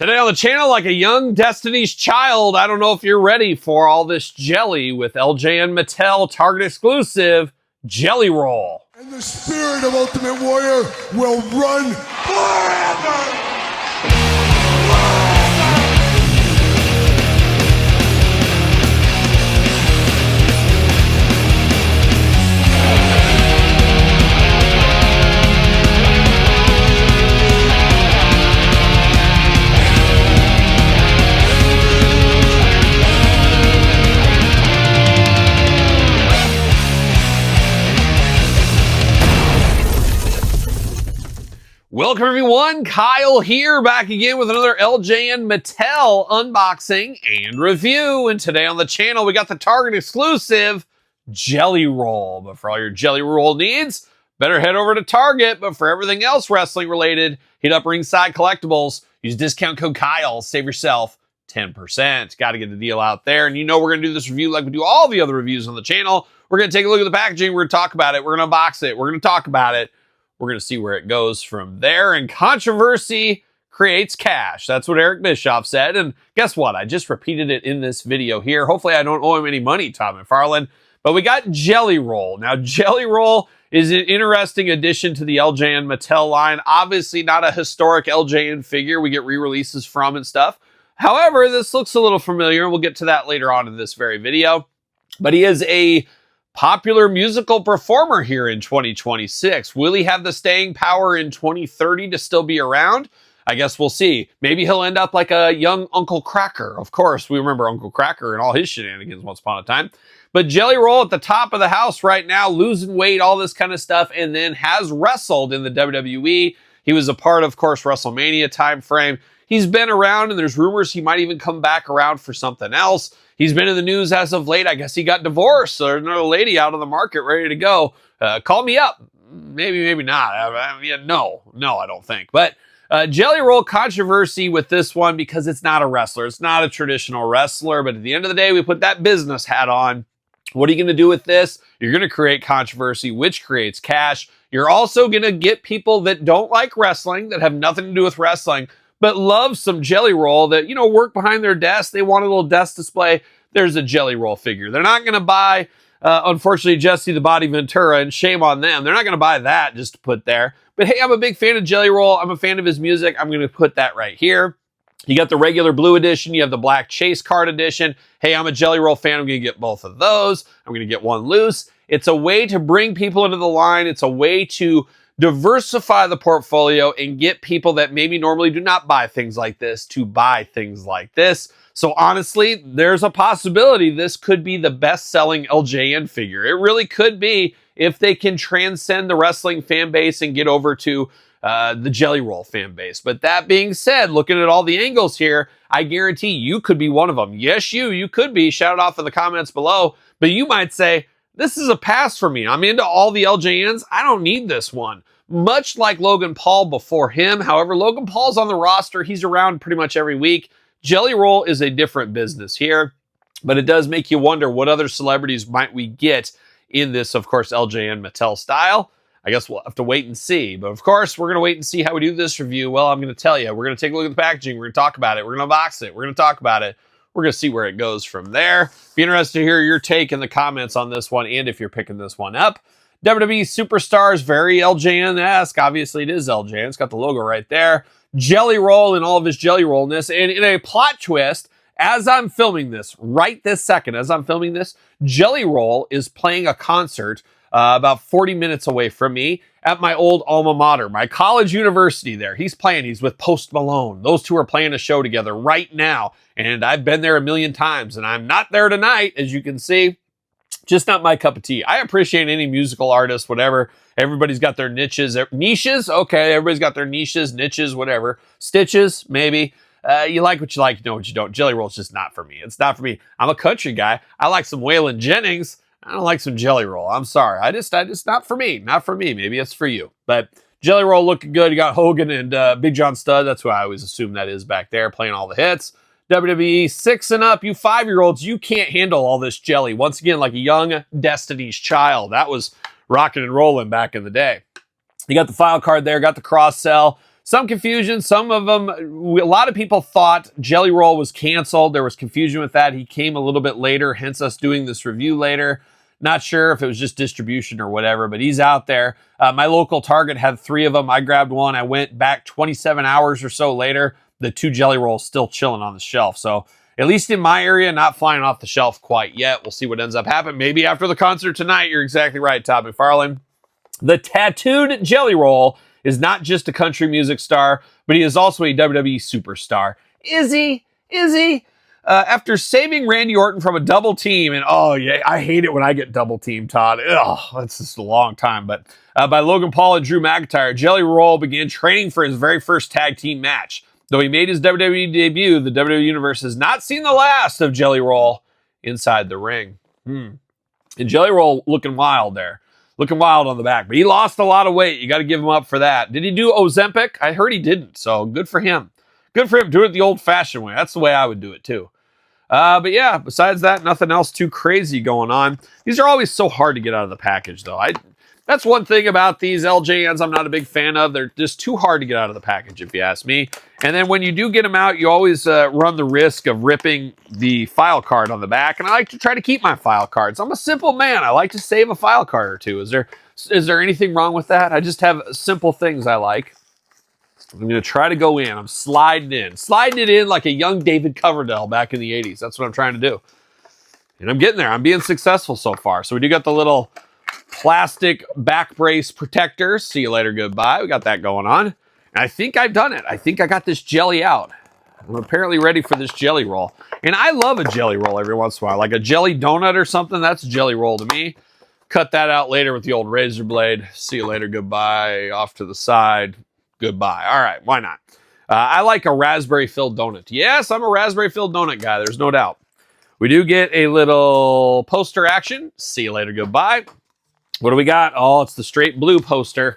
Today on the channel, like a young Destiny's Child, I don't know if you're ready for all this jelly with LJN Mattel Target exclusive Jelly Roll. And the spirit of Ultimate Warrior will run forever! Welcome everyone, Kyle here, back again with another LJN Mattel unboxing and review. And today on the channel, we got the Target exclusive Jelly Roll. But for all your Jelly Roll needs, better head over to Target. But for everything else wrestling related, hit up Ringside Collectibles. Use discount code Kyle, save yourself 10%. Got to get the deal out there. And you know we're going to do this review like we do all the other reviews on the channel. We're going to take a look at the packaging. We're going to talk about it. We're going to unbox it. We're going to talk about it. We're going to see where it goes from there. And controversy creates cash. That's what Eric Bischoff said. And guess what? I just repeated it in this video here. Hopefully I don't owe him any money, Tom McFarlane. But we got Jelly Roll. Now, Jelly Roll is an interesting addition to the LJN Mattel line. Obviously not a historic LJN figure we get re-releases from and stuff. However, this looks a little familiar. We'll get to that later on in this very video. But he is a popular musical performer here in 2026. Will he have the staying power in 2030 to still be around? I guess we'll see. Maybe he'll end up like a young Uncle Kracker. Of course, we remember Uncle Kracker and all his shenanigans once upon a time. But Jelly Roll at the top of the house right now, losing weight, all this kind of stuff, and then has wrestled in the WWE. He was a part of course, WrestleMania time frame. He's been around, and there's rumors he might even come back around for something else. He's been in the news as of late. I guess he got divorced. So there's another lady out on the market ready to go. Call me up. Maybe, maybe not. No, I don't think. But Jelly Roll controversy with this one because it's not a wrestler. It's not a traditional wrestler. But at the end of the day, we put that business hat on. What are you going to do with this? You're going to create controversy, which creates cash. You're also going to get people that don't like wrestling, that have nothing to do with wrestling, but love some Jelly Roll that, you know, work behind their desk. They want a little desk display. There's a Jelly Roll figure. They're not going to buy, unfortunately, Jesse the Body Ventura, and shame on them. They're not going to buy that just to put there. But hey, I'm a big fan of Jelly Roll. I'm a fan of his music. I'm going to put that right here. You got the regular blue edition. You have the black chase card edition. Hey, I'm a Jelly Roll fan. I'm going to get both of those. I'm going to get one loose. It's a way to bring people into the line. It's a way to diversify the portfolio and get people that maybe normally do not buy things like this to buy things like this. So honestly, there's a possibility this could be the best-selling LJN figure. It really could be if they can transcend the wrestling fan base and get over to the Jelly Roll fan base. But that being said, looking at all the angles here, I guarantee you could be one of them. Yes, you could be. Shout it off in the comments below. But you might say, this is a pass for me. I'm into all the LJNs. I don't need this one. Much like Logan Paul before him. However, Logan Paul's on the roster. He's around pretty much every week. Jelly Roll is a different business here. But it does make you wonder what other celebrities might we get in this, of course, LJN Mattel style. I guess we'll have to wait and see. But of course, we're going to wait and see how we do this review. Well, I'm going to tell you. We're going to take a look at the packaging. We're going to talk about it. We're going to unbox it. We're going to talk about it. We're going to see where it goes from there. Be interested to hear your take in the comments on this one and if you're picking this one up. WWE Superstars, very LJN-esque. Obviously, it is LJN. It's got the logo right there. Jelly Roll in all of his Jelly Rollness. And in a plot twist, as I'm filming this, right this second, as I'm filming this, Jelly Roll is playing a concert about 40 minutes away from me at my old alma mater, my college university there. He's playing. He's with Post Malone. Those two are playing a show together right now. And I've been there a million times. And I'm not there tonight, as you can see. Just not my cup of tea. I appreciate any musical artist, whatever. Everybody's got their niches. Niches? Okay, everybody's got their niches, niches, whatever. Stitches? Maybe. You like what you like, you know what you don't. Jelly Roll's just not for me. It's not for me. I'm a country guy. I like some Waylon Jennings. I don't like some Jelly Roll. I'm sorry. I just not for me. Not for me. Maybe it's for you. But Jelly Roll looking good. You got Hogan and Big John Studd. That's who I always assume that is back there, playing all the hits. WWE 6 and up, you 5-year-olds, you can't handle all this jelly. Once again, like a young Destiny's Child. That was rocking and rolling back in the day. You got the file card there, got the cross sell. some confusion. Some of them, a lot of people thought Jelly Roll was canceled. There was confusion with that. He came a little bit later, hence us doing this review later. Not sure if it was just distribution or whatever, but he's out there. My local Target had 3 of them. I grabbed one. I went back 27 hours or so later. The 2 Jelly Rolls still chilling on the shelf. So at least in my area, not flying off the shelf quite yet. We'll see what ends up happening. Maybe after the concert tonight. You're exactly right, Todd McFarlane. The tattooed Jelly Roll is not just a country music star, but he is also a WWE superstar. Is he? Is he? After saving Randy Orton from a double team, and oh yeah, I hate it when I get double teamed, Todd. Ugh, that's just a long time. But by Logan Paul and Drew McIntyre, Jelly Roll began training for his very first tag team match. Though he made his WWE debut, the WWE Universe has not seen the last of Jelly Roll inside the ring. And Jelly Roll looking wild there. Looking wild on the back. But he lost a lot of weight. You got to give him up for that. Did he do Ozempic? I heard he didn't, so good for him. Good for him. Do it the old-fashioned way. That's the way I would do it, too. But yeah, besides that, nothing else too crazy going on. These are always so hard to get out of the package, though. That's one thing about these LJNs I'm not a big fan of. They're just too hard to get out of the package, if you ask me. And then when you do get them out, you always run the risk of ripping the file card on the back. And I like to try to keep my file cards. I'm a simple man. I like to save a file card or two. Is there anything wrong with that? I just have simple things I like. I'm going to try to go in. I'm sliding in. Sliding it in like a young David Coverdale back in the 80s. That's what I'm trying to do. And I'm getting there. I'm being successful so far. So we do got the little plastic back brace protector. See you later, goodbye. We got that going on. And I think I've done it. I think I got this jelly out. I'm apparently ready for this Jelly Roll. And I love a Jelly Roll every once in a while. Like a jelly donut or something. That's a Jelly Roll to me. Cut that out later with the old razor blade. See you later, goodbye. Off to the side. Goodbye. All right, why not? I like a raspberry-filled donut. Yes, I'm a raspberry-filled donut guy. There's no doubt. We do get a little poster action. See you later. Goodbye. What do we got? Oh, it's the straight blue poster.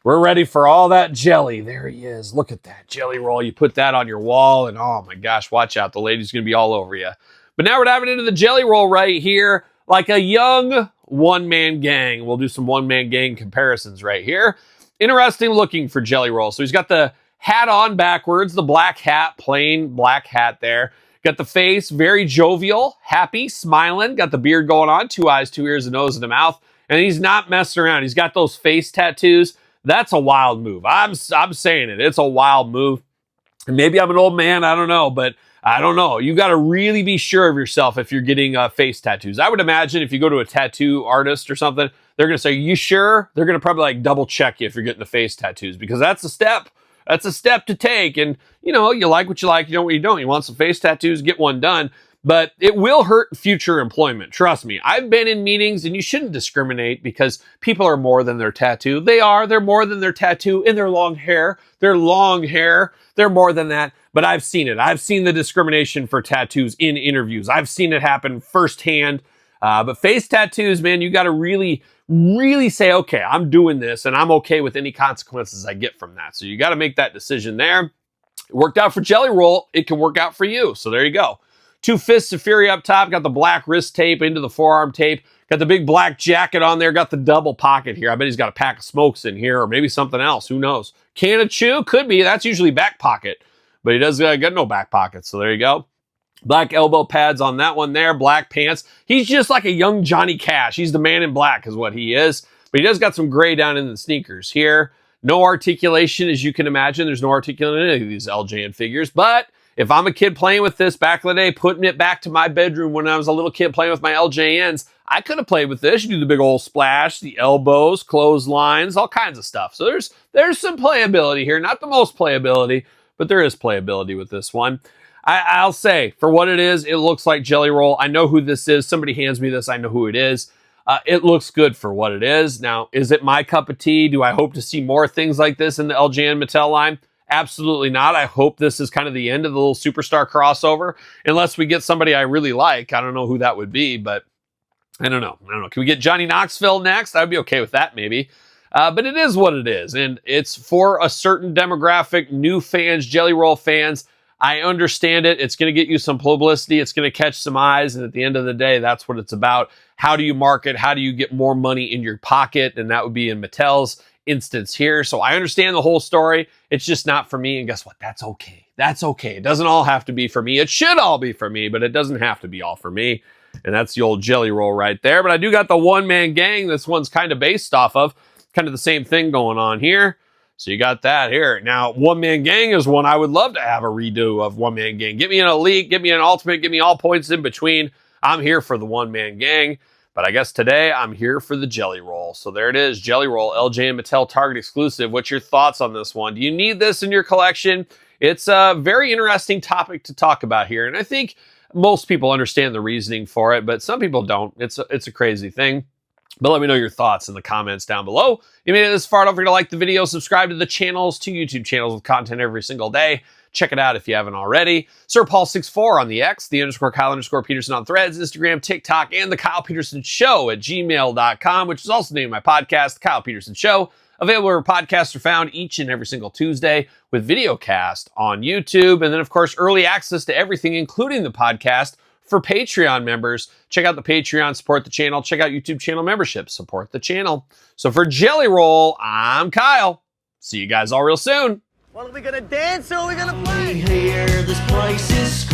We're ready for all that jelly. There he is. Look at that Jelly Roll. You put that on your wall, and oh my gosh, watch out. The lady's going to be all over you. But now we're diving into the Jelly Roll right here, like a young one-man gang. We'll do some one-man gang comparisons right here. Interesting looking for Jelly Roll. So he's got the hat on backwards, the black hat, plain black hat there. Got the face, very jovial, happy, smiling. Got the beard going on, 2 eyes, 2 ears, a nose, and a mouth. And he's not messing around. He's got those face tattoos. That's a wild move. I'm saying it. It's a wild move. And maybe I'm an old man. I don't know. But I don't know. You got to really be sure of yourself if you're getting face tattoos. I would imagine if you go to a tattoo artist or something, they're going to say, you sure? They're going to probably like double check you if you're getting the face tattoos, because that's a step. That's a step to take. And, you know, you like what you like, you don't what you don't. You want some face tattoos, get one done. But it will hurt future employment. Trust me. I've been in meetings, and you shouldn't discriminate because people are more than their tattoo. They are. They're more than their tattoo in their long hair. Their long hair. They're more than that. But I've seen it. I've seen the discrimination for tattoos in interviews. I've seen it happen firsthand. But face tattoos, man, you got to really say, okay, I'm doing this, and I'm okay with any consequences I get from that. So you got to make that decision there. It worked out for Jelly Roll. It can work out for you. So there you go. 2 fists of fury up top. Got the black wrist tape into the forearm tape. Got the big black jacket on there. Got the double pocket here. I bet he's got a pack of smokes in here, or maybe something else. Who knows? Can of chew? Could be. That's usually back pocket. But he does got no back pocket. So there you go. Black elbow pads on that one there. Black pants. He's just like a young Johnny Cash. He's the man in black is what he is. But he does got some gray down in the sneakers here. No articulation, as you can imagine. There's no articulation in any of these LJN figures. But if I'm a kid playing with this back in the day, putting it back to my bedroom when I was a little kid playing with my LJNs, I could have played with this. You do the big old splash, the elbows, clotheslines, all kinds of stuff. So there's some playability here. Not the most playability, but there is playability with this one. I'll say, for what it is, it looks like Jelly Roll. I know who this is. Somebody hands me this. I know who it is. It looks good for what it is. Now, is it my cup of tea? Do I hope to see more things like this in the LJN Mattel line? Absolutely not. I hope this is kind of the end of the little superstar crossover, unless we get somebody I really like. I don't know who that would be, but I don't know. Can we get Johnny Knoxville next? I'd be okay with that, maybe. But it is what it is, and it's for a certain demographic, new fans, Jelly Roll fans. I understand it. It's going to get you some publicity. It's going to catch some eyes, and at the end of the day, that's what it's about. How do you market? How do you get more money in your pocket? And that would be in Mattel's instance here. So I understand the whole story. It's just not for me. And guess what? That's okay. That's okay. It doesn't all have to be for me. It should all be for me, but it doesn't have to be all for me. And that's the old jelly roll right there. But I do got the one-man gang this one's kind of based off of. Kind of the same thing going on here. So you got that here. Now, one-man gang is one I would love to have a redo of one-man gang. Get me an elite, get me an ultimate, get me all points in between. I'm here for the one-man gang. But I guess today I'm here for the jelly roll. So there it is, jelly roll, LJN Mattel Target exclusive. What's your thoughts on this one? Do you need this in your collection? It's a very interesting topic to talk about here. And I think most people understand the reasoning for it, but some people don't. It's a crazy thing. But let me know your thoughts in the comments down below. If you made it this far, don't forget to like the video, subscribe to the channels, 2 YouTube channels with content every single day. Check it out if you haven't already. Sir Paul64 on the X, the _Kyle_Peterson on Threads, Instagram, TikTok, and the Kyle Peterson Show at gmail.com, which is also the name of my podcast, The Kyle Peterson Show. Available where podcasts are found each and every single Tuesday with videocast on YouTube. And then, of course, early access to everything, including the podcast, for Patreon members. Check out the Patreon, support the channel. Check out YouTube channel memberships, support the channel. So for Jelly Roll, I'm Kyle. See you guys all real soon. Well, are we gonna dance or are we gonna play? Here, this place is